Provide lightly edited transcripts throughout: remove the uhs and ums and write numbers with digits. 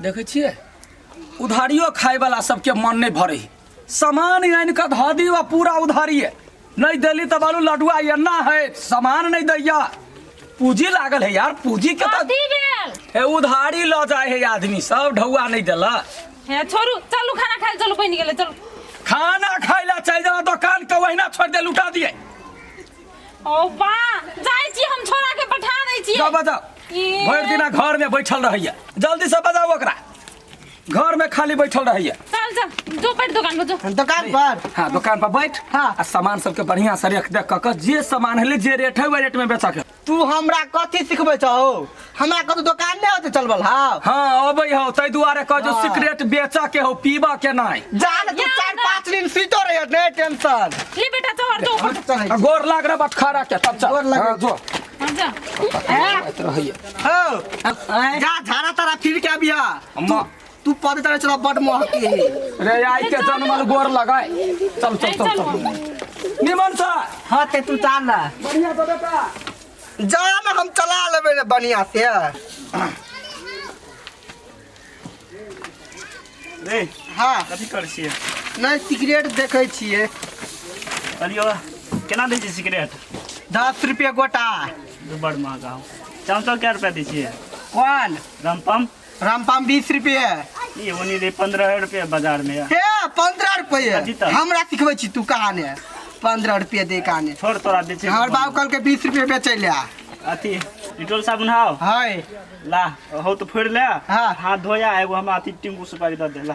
देखे छिए उधारियो खाए वाला सबके मन नहीं भरे सामान आन के धऽ दी पूरा उधारिए नहीं दिली तो बालू लडुआ एना है सामान नहीं दैया पूंजी लागल है यार पूंजी के तो उधारी ल जाए है आदमी सब ढौआ नहीं दिला हे छोरू चलू खाना खाए चलू बन गेले चलू खाना खाइला चल जा दुकान के वहीना छोड़ दे लुटा दिए ओ बा जाई छी हम छोरा के पठा दै छी जा बजाओ भर दिना घर में बैठल रहिए जल्दी से बजाओ ओकरा घर में खाली बैठल रहिए चल चल जो बैठ दुकान पर जो दुकान पर हाँ दुकान पर बैठ हाँ आ सामान सबके बढ़िया से रख दे क जे सामान है जे रेट है वही रेट में बेचा के तू हमरा कथी सिखबै छहो हमरा कतौ दुकान नहीं होते चलबल हां हाँ अबै हो तै दुआरे कह जो सिगरेट बेचा के हो पीबा के नहीं जान तू 4-5 दिन सीतो रहे नहीं टेंशन ले बेटा चढ़ जो गोर लाग रे बटखारा के तब चल गोर लाग हाँ, जो जा हो जा झाड़ा तारा फिर के बिया अम्मा तू पद तरह चला बड महकी रे आई के जन्मल गोर लगाए चल चल चल चल निमन सा हां ते तू चाल ना बढ़िया तो बेटा जा ना हम चला लेबे रे बढ़िया से रे हां कथी कर छिए नहीं सिगरेट देखे छिए अलियो केना दै छी सिगरेट 10 रुपया गोटा दू बड़ महंगा हो चावल क्या रुपया दै छिए कौन रामपम रामपाम 20 रुपया ये ओनी दे 15 रुपया बाजार में हे 15 रुपया कथी त? हमरा सिखबै छी तू कहां ने 15 रुपया दे काने छोड़ तोरा दे छी हर बाबू कल के 20 रुपया बेचे ले अथी डिटोल साबुन हाउ हाय ला हो तो फोड़ ले हाँ। हाथ धोया एगो हम अथी टिंकू सुपारी दे ला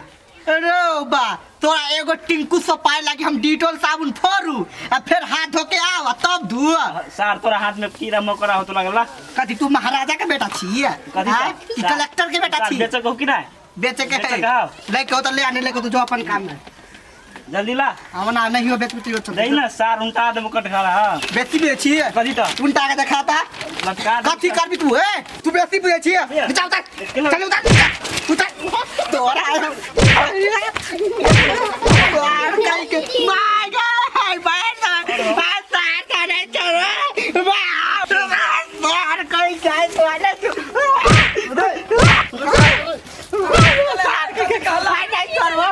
अरे बा तोरा एगो टिंकू सपाई लागी हम डिटोल साबुन फोड़ू आ फिर हाथ धो के आव आ तब धुआ सार तोरा हाथ में कीड़ा मकोड़ा हो तो लगला कथी तू महाराजा के बेटा छी कथी हां ई कलेक्टर के बेटा छी बेचे को कि नहीं बेचे के बेचे है का? लेके हो तो ले आने लेके तो जो अपन काम है जल्दी ला हमना नहीं हो बेच बेच दे ना सार उनटा दे मुकट खा रहा बेची बेची कथी त उल्टा के दिखाता लटका कथी करबी तू ए तू बेची बेची चल उतर चल उतर तोरा कहीं के माय गॉड बैठ साथ करे चलो मार कहीं जाए तोरे के कहला नहीं करबो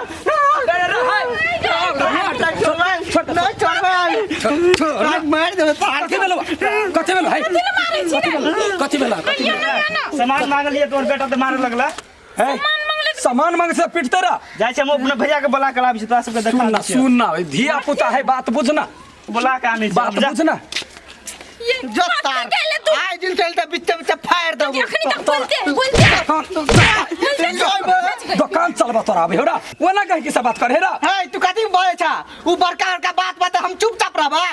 मार दे कथी भेलो कथी भेलो है कथी भेलो सामान मांग लिए तोर बेटा तो मारे लगला है सामान मांगे से पिटते रह जाय छै हम अपने भैया के बोला के लाबी छै तोरा सबके देखा सुन ना धिया पुता है बात बुझना बोला के आनी बात बुझना जो तार आइ दिन चलते बिच्चे बिच्चे फायर दो अखनी तक बोलते दुकान चलबा तोरा अभी होरा ओना कह के सब बात कर हेरा है तू कथी बोले छा ऊ बड़का बड़का बात हम चुपचाप रहबै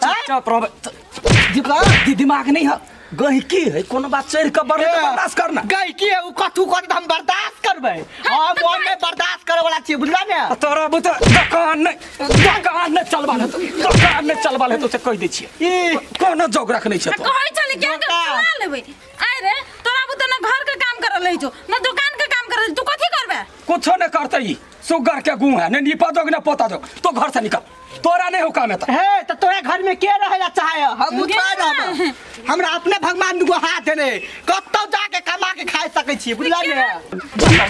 चुपचाप रहबै दिमाग नहीं है गहिकी है कोनो बात चढ़ के बर्दाश्त करना गहिकी है ऊ कथू कर हम बर्दाश्त करबै हम मन में बर्दाश्त करे वाला छी बुझला ने तोरा बुत दुकान नहीं चलबा ले दुकान नहीं चलबा ले तो से कह दै छी ई कोनो जोग रख नहीं छै तो कहै चले क्या चला लेबै आइ रे तोरा बुत ना घर के काम कर ले जो ना दुकान के काम कर तू कथी करबे कुछो नहीं करते ई सुगर के गुण है नहीं निपा दोग ना पोता दोग तो घर से निकल तोरा नहीं हो काम है हे तो तोरा घर में के रहेला चाहे हम उठा रहबै हमरा अपने भगवान दुगो हाथ है ने कतौ जाके कमा के खा सकै छी बुझला ने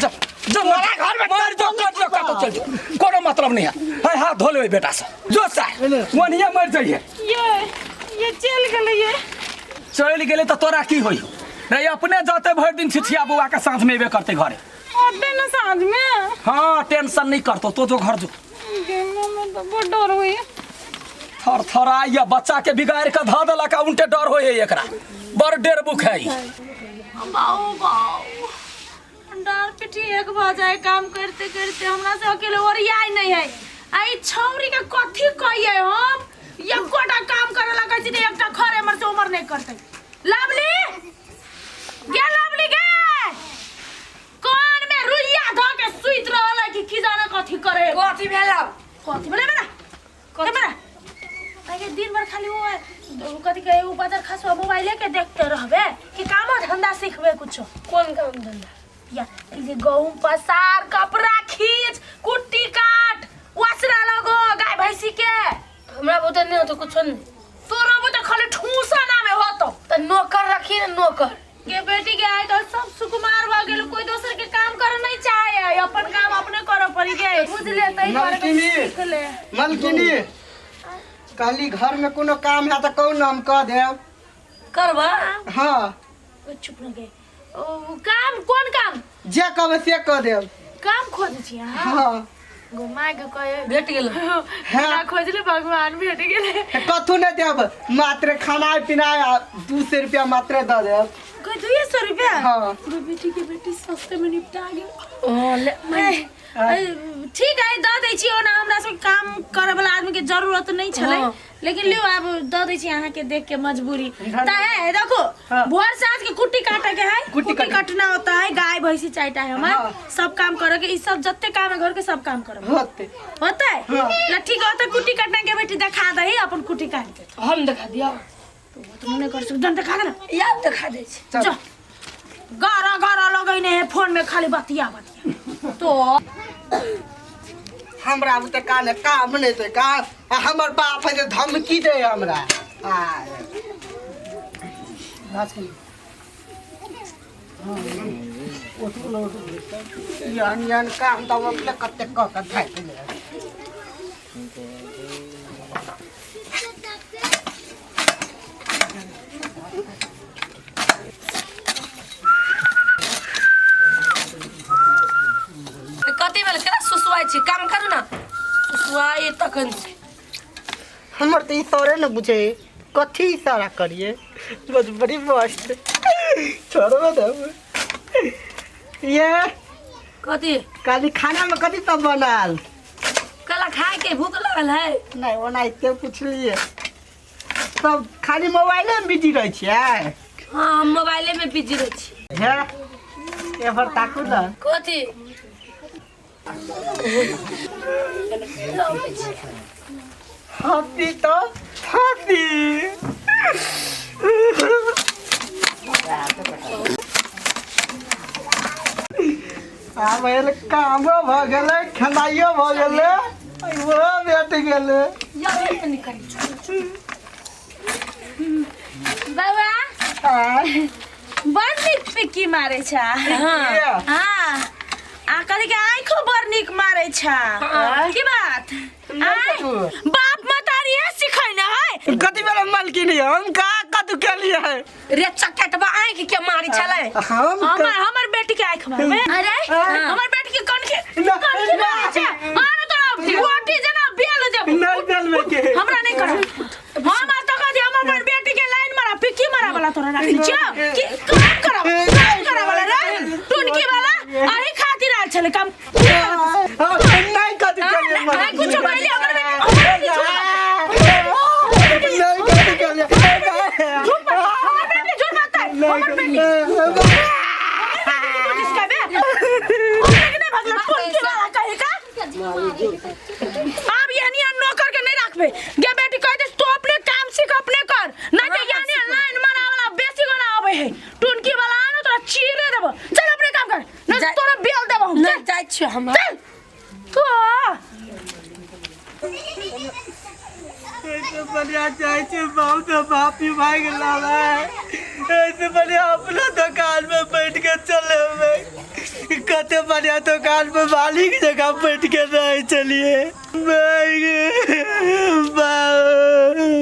जब मेरा घर में मार दो कत चल जो कोनो मतलब नहीं है हाथ धो ले बेटा से जो सा वनिया मर जाइए ये चल गेले ये चल गेले तो तोरा की होई नहीं अपने जाते भर दिन छिछिया बुआ के साथ में एबे करते घरे अबे ना साँझ में हां टेंशन नहीं करतो तो जो घर जो में तो बड़ डर होई थर थराइया बच्चा के बिगाड़ के धा देला का उनटे डर होय एकरा बड़ डेर बुख है बाऊ बाऊ डर पिटी एक जाए काम करते करते हमरा से अकेले ओरियाई नहीं है आई छौरी के कथी कहिए हम एकोटा काम करे लगा छी ने एकटा खरे हमर से उमर नहीं करते लवली गे लवली गे कोन में रुइया ध के सुइत रहल कि की जाने कथी करे कथी भेला बेटा कथी बेटा आगे दिन भर खाली वो कथी कहे ऊ बाजार खासवा मोबाइल के देखते रहबे कि काम धंधा सीखबे कुछो कोन काम धंधा या ये गहूं पसार कपड़ा खींच कुट्टी काट वसरा लगो गाय भैंसी के हमरा बता नहीं हो तो कुछ नहीं तोरा बता खाली ठूसा ना में हो तो नौकर रखी ना नौकर के बेटी के आए तो सब सुकुमार भ गेल कोई दोसर के काम करे करी के बुझले तई पर सीख ले। मलकिनी कहली घर में कोनो काम है तो कौन नाम कह दे करबा। हाँ चुप न गए। ओ काम कोन काम? जे कहबे से कह दे। काम खोज छी हां। हाँ घुमा के कहे भेट गेल। ना खोजले भगवान भेट गेले। कथु नहीं देब मात्र खाना पीना 200 रुपया मात्र दे देब। कोई 200 रुपया? हाँ बेटी के बेटी सस्ते में निपटा गेल। ओ ले ठीक है द दै छी ओना हमरा सब काम करे वाला आदमी के जरूरत नहीं छले लेकिन लियो अब द दै छी अहाँ के देख के मजबूरी ता है देखो भोर सांझ के कुट्टी काटे के है कुट्टी काटना होता है गाय भैंसी चाहता है हमार सब काम करे के ई सब जत्ते काम है घर के सब काम करे होता है ला ठीक है तो कुट्टी काटने के बेटी दिखा दही अपन कुट्टी काट के हम दिखा दिया तुम नहीं कर सकते दिखा देना या दिखा दे छी। चल गारा गारा लगैने है फोन में खाली बतिया तो हमरा बुते काने काम नहीं ते का हमर बाप है धमकी दे हमरा यान काम तो अपने कते क के धाइ ले कति बेला केना सुसुआइ छी काम करू ना सुसुआइ तखन से हमर तो इशारे न बुझे कथी इशारा करिए बस बड़ी मस्त छोड़ो दे ये कति काली खाना में कथी सब बनल कला खाए के भूख लगल है नहीं ओना इते पूछलिए सब खाली मोबाइले में बिजी रह छियै हां हम मोबाइले में बिजी रह छी है एबर ताकू न कति हाथी तो हाथी आबे कामो भ गेलै खनाइयो भ गेलै वो भेट गेलै या नहीं करी बाबा बड़ नीक पिक्की मारे छा हां हाँ आ कहे के आंखो बड़ नीक मारे छा की बात बाप मतारी है सिखाई ना है कथी बेला मलकिनी हम का कदू के लिए है रे चक्कटबा आंख के मारी छले हम हमर बेटी के आंख मारे अरे हमर बेटी के कौन के मारे छा आना तो गोटी जना बेल देब नहीं बेल में के हमरा नहीं कर हम तो कह हमर बेटी के लाइन मारा पिक्की मारा वाला तोरा रख जा की काम करा वाला रे टुनकी वाला अही खातिर आल छले काम नहीं कथी के लिए मैं कुछ कहले हमर अब यानी नौकर के नहीं रखबे गे बेटी कह दे तू अपने काम सीख अपने कर ना तो यानी लाइन मारा वाला बेसी वाला आवे है टुनकी वाला आनो तोरा चीरे देबो चल अपने काम कर ना तोरा बेल देबो ना जाय छी हम चल तू ऐसे बढ़िया जाए छे बहुत बापी भाई गेला ऐसे बढ़िया अपना दुकान में बैठ के चले हुए कते बढ़िया दुकान में मालिक जगह बैठ के रहे चलिए